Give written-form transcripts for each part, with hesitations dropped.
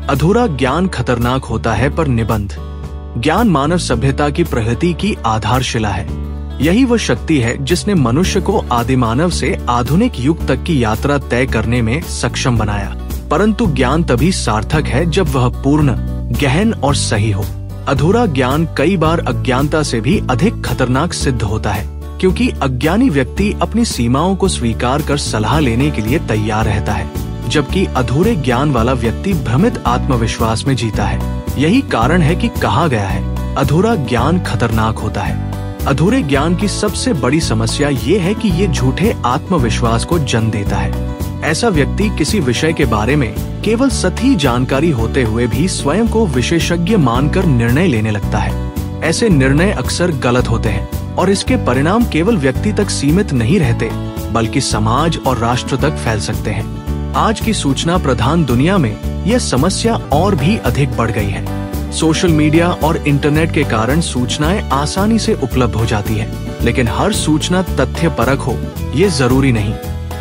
अधूरा ज्ञान खतरनाक होता है पर निबंध। ज्ञान मानव सभ्यता की प्रगति की आधारशिला है। यही वह शक्ति है जिसने मनुष्य को आदिमानव से आधुनिक युग तक की यात्रा तय करने में सक्षम बनाया। परंतु ज्ञान तभी सार्थक है जब वह पूर्ण, गहन और सही हो। अधूरा ज्ञान कई बार अज्ञानता से भी अधिक खतरनाक सिद्ध होता है, क्योंकि अज्ञानी व्यक्ति अपनी सीमाओं को स्वीकार कर सलाह लेने के लिए तैयार रहता है, जबकि अधूरे ज्ञान वाला व्यक्ति भ्रमित आत्मविश्वास में जीता है। यही कारण है कि कहा गया है, अधूरा ज्ञान खतरनाक होता है। अधूरे ज्ञान की सबसे बड़ी समस्या ये है कि ये झूठे आत्मविश्वास को जन्म देता है। ऐसा व्यक्ति किसी विषय के बारे में केवल सही जानकारी होते हुए भी स्वयं को विशेषज्ञ मानकर निर्णय लेने लगता है। ऐसे निर्णय अक्सर गलत होते हैं और इसके परिणाम केवल व्यक्ति तक सीमित नहीं रहते, बल्कि समाज और राष्ट्र तक फैल सकते हैं। आज की सूचना प्रधान दुनिया में यह समस्या और भी अधिक बढ़ गई है। सोशल मीडिया और इंटरनेट के कारण सूचनाएं आसानी से उपलब्ध हो जाती है, लेकिन हर सूचना तथ्यपरक हो ये जरूरी नहीं।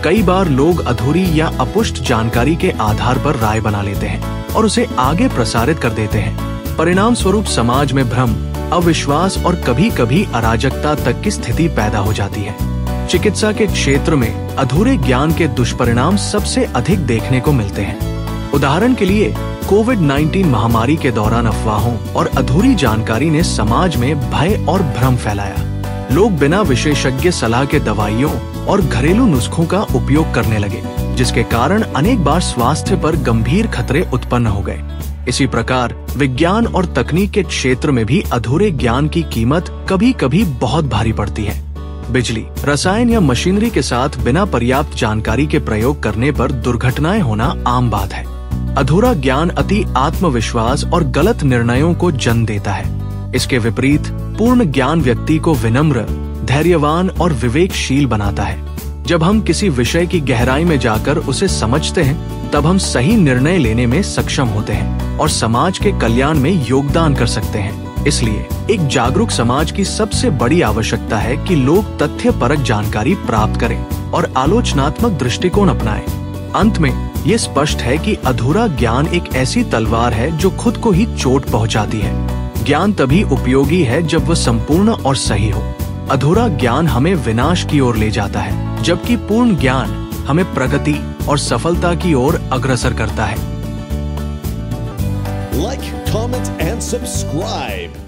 कई बार लोग अधूरी या अपुष्ट जानकारी के आधार पर राय बना लेते हैं और उसे आगे प्रसारित कर देते हैं। परिणाम स्वरूप समाज में भ्रम, अविश्वास और कभी कभी अराजकता तक की स्थिति पैदा हो जाती है। चिकित्सा के क्षेत्र में अधूरे ज्ञान के दुष्परिणाम सबसे अधिक देखने को मिलते हैं। उदाहरण के लिए कोविड-19 महामारी के दौरान अफवाहों और अधूरी जानकारी ने समाज में भय और भ्रम फैलाया। लोग बिना विशेषज्ञ सलाह के दवाइयों और घरेलू नुस्खों का उपयोग करने लगे, जिसके कारण अनेक बार स्वास्थ्य पर गंभीर खतरे उत्पन्न हो गए। इसी प्रकार विज्ञान और तकनीक के क्षेत्र में भी अधूरे ज्ञान की कीमत कभी कभी बहुत भारी पड़ती है। बिजली, रसायन या मशीनरी के साथ बिना पर्याप्त जानकारी के प्रयोग करने पर दुर्घटनाएं होना आम बात है। अधूरा ज्ञान अति आत्मविश्वास और गलत निर्णयों को जन्म देता है। इसके विपरीत पूर्ण ज्ञान व्यक्ति को विनम्र, धैर्यवान और विवेकशील बनाता है। जब हम किसी विषय की गहराई में जाकर उसे समझते हैं, तब हम सही निर्णय लेने में सक्षम होते हैं और समाज के कल्याण में योगदान कर सकते हैं। इसलिए एक जागरूक समाज की सबसे बड़ी आवश्यकता है कि लोग तथ्यपरक जानकारी प्राप्त करें और आलोचनात्मक दृष्टिकोण अपनाएं। अंत में ये स्पष्ट है कि अधूरा ज्ञान एक ऐसी तलवार है जो खुद को ही चोट पहुंचाती है। ज्ञान तभी उपयोगी है जब वह संपूर्ण और सही हो। अधूरा ज्ञान हमें विनाश की ओर ले जाता है, जबकि पूर्ण ज्ञान हमें प्रगति और सफलता की ओर अग्रसर करता है। Like, comment, and subscribe.